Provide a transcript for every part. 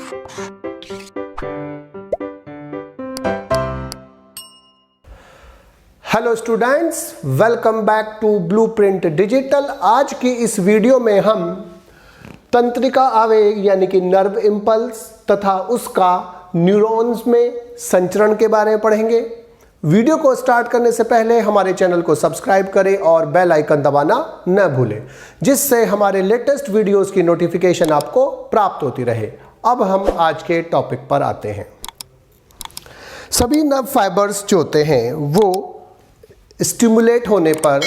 Hello students, welcome back to blueprint digital. आज की इस वीडियो में हम तंत्रिका आवेग यानी कि नर्व इंपल्स तथा उसका न्यूरॉन्स में संचरण के बारे में पढ़ेंगे। वीडियो को स्टार्ट करने से पहले हमारे चैनल को सब्सक्राइब करें और बेल आइकन दबाना न भूलें, जिससे हमारे लेटेस्ट वीडियोस की नोटिफिकेशन आपको प्राप्त होती रहे। अब हम आज के टॉपिक पर आते हैं। सभी नर्व फाइबर्स जो होते हैं वो स्टिमुलेट होने पर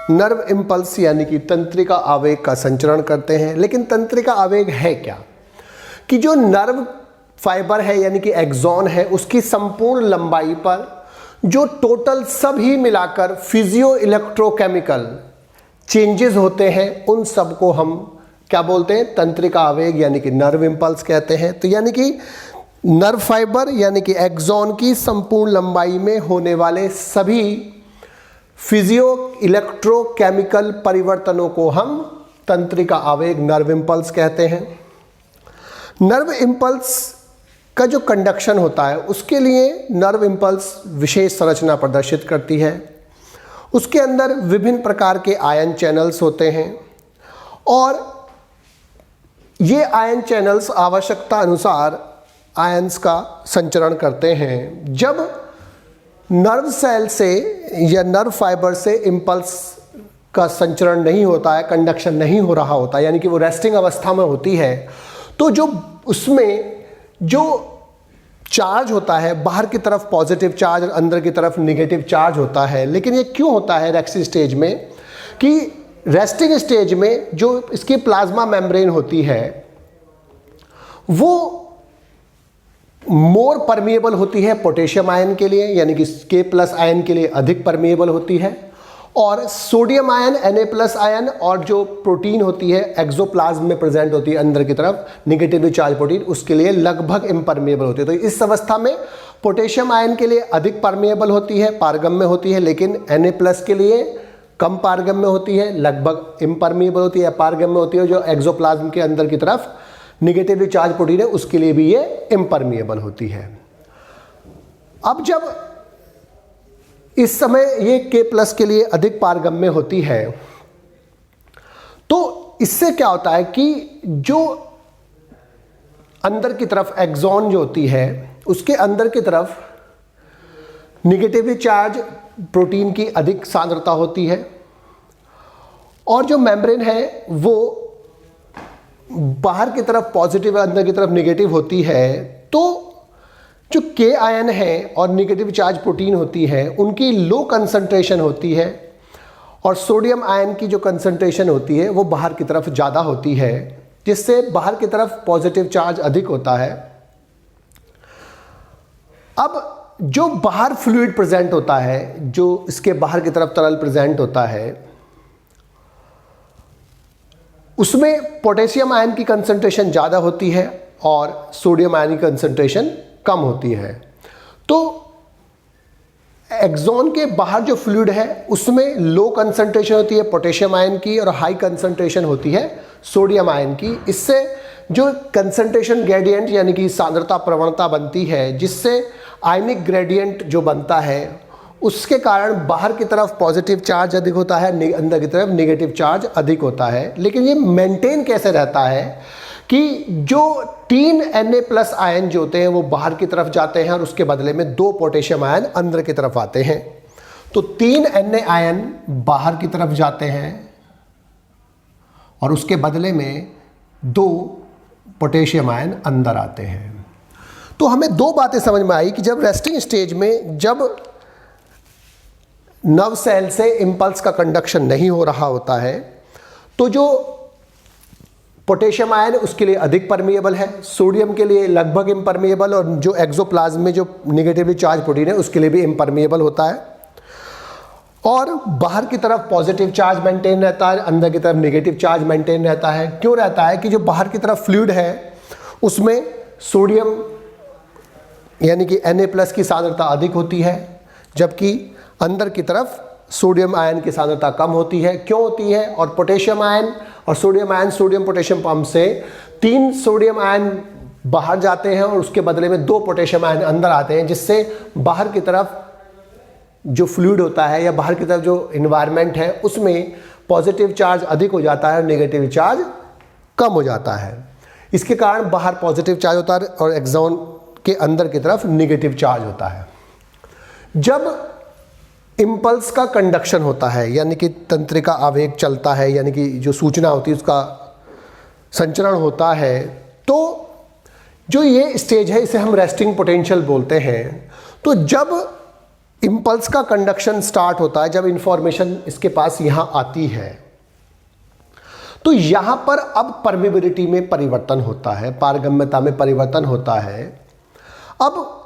नर्व इंपल्स यानी कि तंत्रिका आवेग का संचरण करते हैं। लेकिन तंत्रिका आवेग है क्या? कि जो नर्व फाइबर है यानी कि एक्सॉन है, उसकी संपूर्ण लंबाई पर जो टोटल सभी मिलाकर फिजियो इलेक्ट्रोकेमिकल चेंजेस होते हैं, उन सब को हम क्या बोलते हैं? तंत्रिका आवेग यानी कि नर्व इंपल्स कहते हैं। तो यानी कि नर्व फाइबर यानी कि एक्सॉन की संपूर्ण लंबाई में होने वाले सभी फिजियो इलेक्ट्रोकेमिकल परिवर्तनों को हम तंत्रिका आवेग नर्व इंपल्स कहते हैं। नर्व इंपल्स का जो कंडक्शन होता है, उसके लिए नर्व इंपल्स विशेष संरचना प्रदर्शित करती है। उसके अंदर विभिन्न प्रकार के आयन चैनल्स होते हैं और ये आयन चैनल्स आवश्यकता अनुसार आयंस का संचरण करते हैं। जब नर्व सेल से या नर्व फाइबर से इंपल्स का संचरण नहीं होता है, कंडक्शन नहीं हो रहा होता, यानी कि वो रेस्टिंग अवस्था में होती है, तो जो उसमें जो चार्ज होता है, बाहर की तरफ पॉजिटिव चार्ज और अंदर की तरफ नेगेटिव चार्ज होता है। लेकिन ये क्यों होता है रेस्टिंग स्टेज में? कि रेस्टिंग स्टेज में जो इसकी प्लाज्मा मेम्ब्रेन होती है वो मोर परमिएबल होती है पोटेशियम आयन के लिए, यानी कि K+ आयन के लिए अधिक परमिएबल होती है, और सोडियम आयन Na+ आयन और जो प्रोटीन होती है एक्सोप्लाज्म में प्रेजेंट होती है अंदर की तरफ निगेटिवली चार्ज प्रोटीन, उसके लिए लगभग इम्परमिएबल होती है। तो इस अवस्था में पोटेशियम आयन के लिए अधिक परमिएबल होती है, पारगम्य होती है, लेकिन Na+ के लिए कम पारगम्य होती है, लगभग इम्परमिएबल होती है, पारगम्य होती है। जो एक्सोप्लाज्म के अंदर की तरफ निगेटिवली चार्ज प्रोटीन है, उसके लिए भी ये इम्परमिएबल होती है। अब जब इस समय ये K+ के लिए अधिक पारगम्य होती है, तो इससे क्या होता है कि जो अंदर की तरफ एक्सॉन जो होती है, उसके अंदर की तरफ निगेटिवली चार्ज प्रोटीन की अधिक सांद्रता होती है और जो मेम्ब्रेन है वो बाहर की तरफ पॉजिटिव और अंदर की तरफ नेगेटिव होती है। तो जो K आयन है और नेगेटिव चार्ज प्रोटीन होती है, उनकी लो कंसंट्रेशन होती है और सोडियम आयन की जो कंसंट्रेशन होती है वो बाहर की तरफ ज़्यादा होती है, जिससे बाहर की तरफ पॉजिटिव चार्ज अधिक होता है। अब जो बाहर फ्लूइड प्रेजेंट होता है, जो इसके बाहर की तरफ तरल प्रेजेंट होता है, उसमें पोटेशियम आयन की कंसंट्रेशन ज़्यादा होती है और सोडियम आयन की कंसंट्रेशन कम होती है। तो एक्सॉन के बाहर जो फ्लूइड है उसमें लो कंसंट्रेशन होती है पोटेशियम आयन की और हाई कंसंट्रेशन होती है सोडियम आयन की। इससे जो कंसंट्रेशन ग्रेडियंट यानी कि सांद्रता प्रवणता बनती है, जिससे आयनिक ग्रेडियंट जो बनता है, उसके कारण बाहर की तरफ पॉजिटिव चार्ज अधिक होता है, अंदर की तरफ नेगेटिव चार्ज अधिक होता है। लेकिन ये मेंटेन कैसे रहता है कि जो 3 Na+ आयन जो होते हैं वो बाहर की तरफ जाते हैं और उसके बदले में 2 पोटेशियम आयन अंदर की तरफ आते हैं। तो 3 Na आयन बाहर की तरफ जाते हैं और उसके बदले में 2 पोटेशियम आयन अंदर आते हैं। तो हमें 2 बातें समझ में आई कि जब रेस्टिंग स्टेज में जब नर्व सेल से इंपल्स का कंडक्शन नहीं हो रहा होता है, तो जो पोटेशियम आयन उसके लिए अधिक परमिएबल है, सोडियम के लिए लगभग इम्परमिएबल, और जो एक्सोप्लाज्म में जो निगेटिवली चार्ज प्रोटीन है उसके लिए भी इम्परमिएबल होता है। और बाहर की तरफ पॉजिटिव चार्ज मेंटेन रहता है, अंदर की तरफ नेगेटिव चार्ज मेंटेन रहता है। क्यों रहता है? कि जो बाहर की तरफ फ्लूइड है उसमें सोडियम यानी कि Na+ की सांद्रता अधिक होती है, जबकि अंदर की तरफ सोडियम आयन की सांद्रता कम होती है। क्यों होती है? और पोटेशियम आयन और sodium ion sodium potassium pump से 3 सोडियम आयन बाहर जाते हैं और उसके बदले में 2 पोटेशियम आयन अंदर आते हैं, जिससे बाहर की तरफ जो फ्लूइड होता है या बाहर की तरफ जो इन्वायरमेंट है उसमें पॉजिटिव चार्ज अधिक हो जाता है और नेगेटिव चार्ज कम हो जाता है। इसके कारण बाहर पॉजिटिव चार्ज होता है और एक्सॉन के अंदर की तरफ नेगेटिव चार्ज होता है। जब इम्पल्स का कंडक्शन होता है, यानी कि तंत्रिका आवेग चलता है, यानी कि जो सूचना होती है उसका संचरण होता है, तो जो ये स्टेज है इसे हम रेस्टिंग पोटेंशियल बोलते हैं। तो जब इम्पल्स का कंडक्शन स्टार्ट होता है, जब इंफॉर्मेशन इसके पास यहां आती है, तो यहां पर अब परमिबिलिटी में परिवर्तन होता है, पारगम्यता में परिवर्तन होता है। अब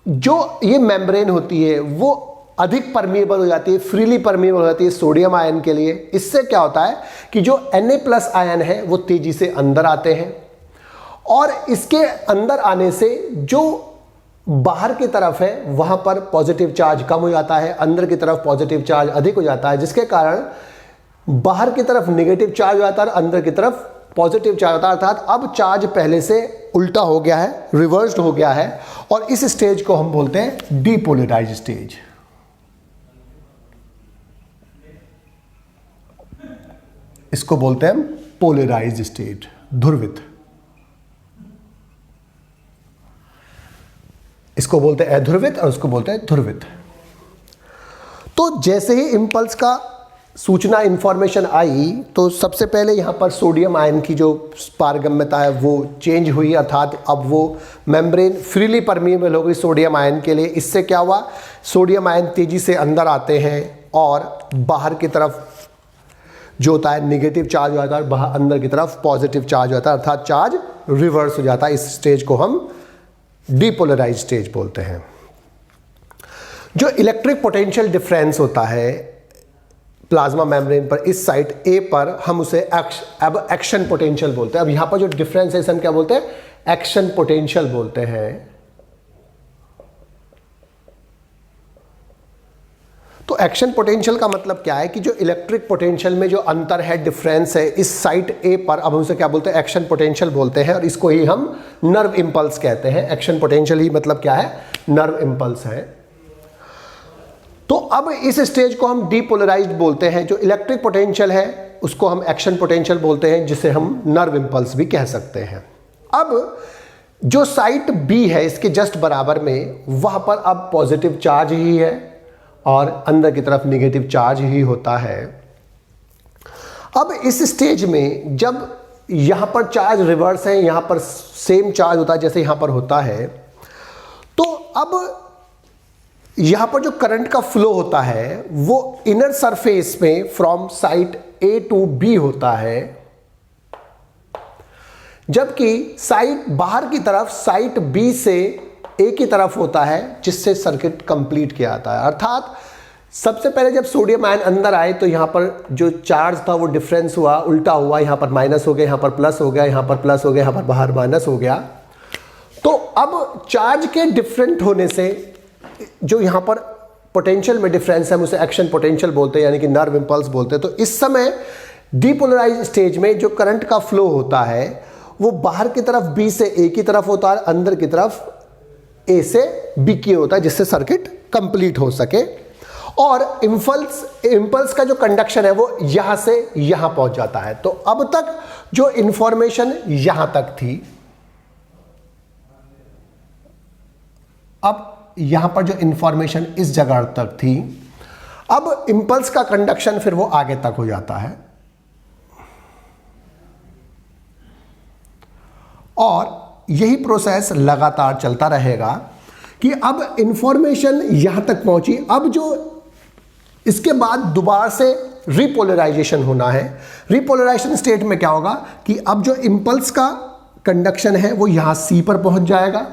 जो ये मेम्ब्रेन होती है वो अधिक परमिएबल हो जाती है, फ्रीली परमिएबल हो जाती है सोडियम आयन के लिए। इससे क्या होता है कि जो Na+ आयन है वो तेजी से अंदर आते हैं और इसके अंदर आने से जो बाहर की तरफ है वहां पर पॉजिटिव चार्ज कम हो जाता है, अंदर की तरफ पॉजिटिव चार्ज अधिक हो जाता है, जिसके कारण बाहर की तरफ नेगेटिव चार्ज हो जाता है और अंदर की तरफ पॉजिटिव चार्ज होता है। अर्थात अब चार्ज पहले से उल्टा हो गया है, रिवर्स्ड हो गया है, और इस स्टेज को हम बोलते हैं डीपोलराइज्ड स्टेज। इसको बोलते हैं हम पोलराइज्ड स्टेट, ध्रुवित। इसको बोलते हैं अध्रुवित और उसको बोलते हैं ध्रुवित। तो जैसे ही इंपल्स का सूचना इंफॉर्मेशन आई तो सबसे पहले यहाँ पर सोडियम आयन की जो पारगम्यता है वो चेंज हुई, अर्थात अब वो मेम्ब्रेन फ्रीली परमिएबल हो गई सोडियम आयन के लिए। इससे क्या हुआ, सोडियम आयन तेजी से अंदर आते हैं और बाहर की तरफ जो होता है नेगेटिव चार्ज हो जाता है, बाहर अंदर की तरफ पॉजिटिव चार्ज हो जाता है, अर्थात चार्ज रिवर्स हो जाता है। इस स्टेज को हम डीपोलराइज्ड स्टेज बोलते हैं। जो इलेक्ट्रिक पोटेंशियल डिफरेंस होता है प्लाज्मा मेम्ब्रेन पर इस साइड ए पर, हम उसे अब एक्शन पोटेंशियल बोलते हैं। अब यहां पर जो डिफरेंस है हम क्या बोलते हैं, एक्शन पोटेंशियल बोलते हैं। तो एक्शन पोटेंशियल का मतलब क्या है कि जो इलेक्ट्रिक पोटेंशियल में जो अंतर है, डिफरेंस है इस साइट ए पर, अब हम उसे क्या बोलते हैं, एक्शन पोटेंशियल बोलते हैं, और इसको ही हम नर्व इंपल्स कहते हैं। एक्शन पोटेंशियल ही मतलब क्या है, नर्व इंपल्स है। तो अब इस स्टेज को हम डीपोलराइज्ड बोलते हैं। जो इलेक्ट्रिक पोटेंशियल है उसको हम एक्शन पोटेंशियल बोलते हैं, जिसे हम नर्व इंपल्स भी कह सकते हैं। अब जो साइट बी है इसके जस्ट बराबर में, वहां पर अब पॉजिटिव चार्ज ही है और अंदर की तरफ नेगेटिव चार्ज ही होता है। अब इस स्टेज में जब यहां पर चार्ज रिवर्स है, यहां पर सेम चार्ज होता है जैसे यहां पर होता है, तो अब यहां पर जो करंट का फ्लो होता है वो इनर सरफेस में from site A to B होता है, जबकि साइट बाहर की तरफ साइट बी से ए की तरफ होता है, जिससे सर्किट कंप्लीट किया जाता है। अर्थात सबसे पहले जब सोडियम आयन अंदर आए तो यहां पर जो चार्ज था वो डिफरेंस हुआ, उल्टा हुआ, यहां पर माइनस हो गया, यहां पर प्लस हो गया, यहां पर प्लस हो गया, यहां पर बाहर माइनस हो गया। तो अब चार्ज के डिफरेंट होने से जो यहां पर पोटेंशियल में डिफरेंस है, हम उसे एक्शन पोटेंशियल बोलते हैं, यानी कि नर्व इंपल्स बोलते हैं। तो इस समय डीपोलराइज्ड स्टेज में जो करंट का फ्लो होता है वो बाहर की तरफ बी से ए की तरफ होता है, अंदर की तरफ ए से बी की होता है, जिससे सर्किट कंप्लीट हो सके। और इंपल्स का जो कंडक्शन है वो यहां से यहां पहुंच जाता है। तो अब तक जो इंफॉर्मेशन यहां तक थी, अब यहां पर जो इंफॉर्मेशन इस जगह तक थी, अब इंपल्स का कंडक्शन फिर वो आगे तक हो जाता है और यही प्रोसेस लगातार चलता रहेगा कि अब इंफॉर्मेशन यहां तक पहुंची। अब जो इसके बाद दोबारा से रिपोलराइजेशन होना है। रिपोलराइजेशन स्टेट में क्या होगा कि अब जो इंपल्स का कंडक्शन है वो यहां सी पर पहुंच जाएगा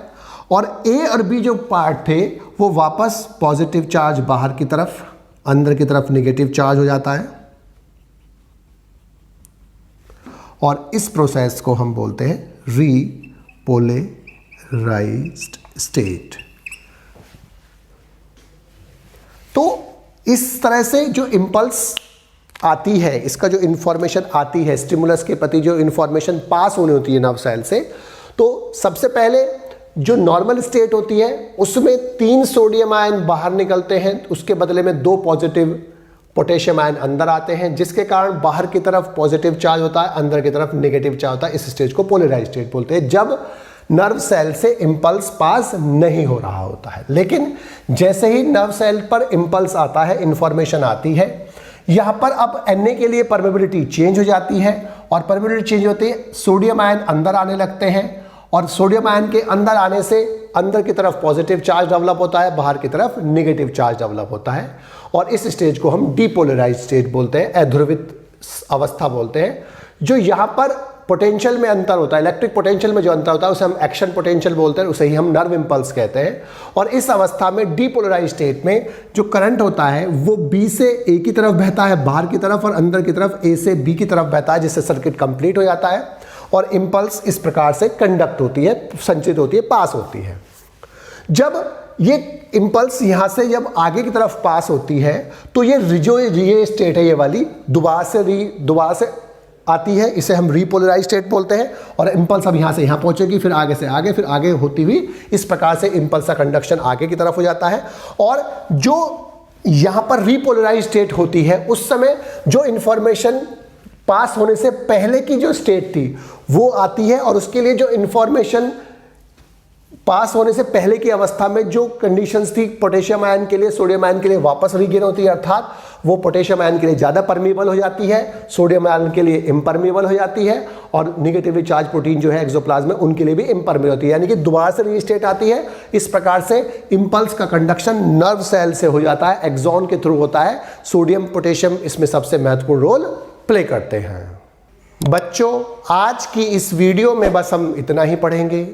और ए और बी जो पार्ट थे वो वापस पॉजिटिव चार्ज बाहर की तरफ, अंदर की तरफ नेगेटिव चार्ज हो जाता है और इस प्रोसेस को हम बोलते हैं रीपोलराइज्ड स्टेट। तो इस तरह से जो इंपल्स आती है, इसका जो इंफॉर्मेशन आती है, स्टिमुलस के प्रति जो इंफॉर्मेशन पास होनी होती है नर्व सेल से, तो सबसे पहले जो नॉर्मल स्टेट होती है उसमें 3 सोडियम आयन बाहर निकलते हैं, उसके बदले में 2 पॉजिटिव पोटेशियम आयन अंदर आते हैं, जिसके कारण बाहर की तरफ पॉजिटिव चार्ज होता है, अंदर की तरफ नेगेटिव चार्ज होता है। इस स्टेज को पोलराइज स्टेट बोलते हैं, जब नर्व सेल से इंपल्स पास नहीं हो रहा होता है। लेकिन जैसे ही नर्व सेल पर इंपल्स आता है, इंफॉर्मेशन आती है, यहां पर अब Na के लिए परमेबिलिटी चेंज हो जाती है, और परमेबिलिटी चेंज होती है, सोडियम आयन अंदर आने लगते हैं, और सोडियम आयन के अंदर आने से अंदर की तरफ पॉजिटिव चार्ज डेवलप होता है, बाहर की तरफ नेगेटिव चार्ज डेवलप होता है, और इस स्टेज को हम डीपोलराइज स्टेट बोलते हैं, अध्रुवित अवस्था बोलते हैं। जो यहाँ पर पोटेंशियल में अंतर होता है, इलेक्ट्रिक पोटेंशियल में जो अंतर होता है उसे हम एक्शन पोटेंशियल बोलते हैं, उसे ही हम नर्व इंपल्स कहते हैं। और इस अवस्था में डीपोलराइज स्टेट में जो करंट होता है वो बी से ए की तरफ बहता है बाहर की तरफ, और अंदर की तरफ ए से बी की तरफ बहता है, जिससे सर्किट कंप्लीट हो जाता है और इंपल्स इस प्रकार से कंडक्ट होती है, संचित होती है, पास होती है। जब ये इंपल्स यहाँ से जब आगे की तरफ पास होती है तो ये स्टेट है, ये वाली दोबारा से आती है, इसे हम रीपोलराइज स्टेट बोलते हैं। और इंपल्स अब यहाँ से यहाँ पहुँचेगी, फिर आगे से आगे, फिर आगे होती हुई इस प्रकार से इंपल्स का कंडक्शन आगे की तरफ हो जाता है। और जो यहाँ पर रीपोलराइज स्टेट होती है उस समय जो इंफॉर्मेशन पास होने से पहले की जो स्टेट थी वो आती है, और उसके लिए जो इंफॉर्मेशन पास होने से पहले की अवस्था में जो कंडीशंस थी पोटेशियम आयन के लिए, सोडियम आयन के लिए वापस रीगेन होती है, अर्थात वो पोटेशियम आयन के लिए ज़्यादा परमीबल हो जाती है, सोडियम आयन के लिए इम्परमीबल हो जाती है, और निगेटिवली चार्ज प्रोटीन जो है एक्सोप्लाज्म में उनके लिए भी इम्परमीबल होती है, यानी कि दोबारा से रीस्टेट आती है। इस प्रकार से इंपल्स का कंडक्शन नर्व सेल से हो जाता है, एक्सॉन के थ्रू होता है। सोडियम पोटेशियम इसमें सबसे महत्वपूर्ण रोल प्ले करते हैं। बच्चों, आज की इस वीडियो में बस हम इतना ही पढ़ेंगे।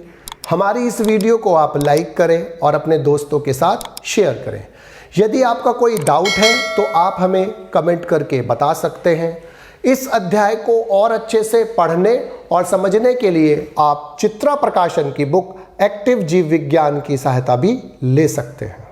हमारी इस वीडियो को आप लाइक करें और अपने दोस्तों के साथ शेयर करें। यदि आपका कोई डाउट है तो आप हमें कमेंट करके बता सकते हैं। इस अध्याय को और अच्छे से पढ़ने और समझने के लिए आप चित्रा प्रकाशन की बुक एक्टिव जीव विज्ञान की सहायता भी ले सकते हैं।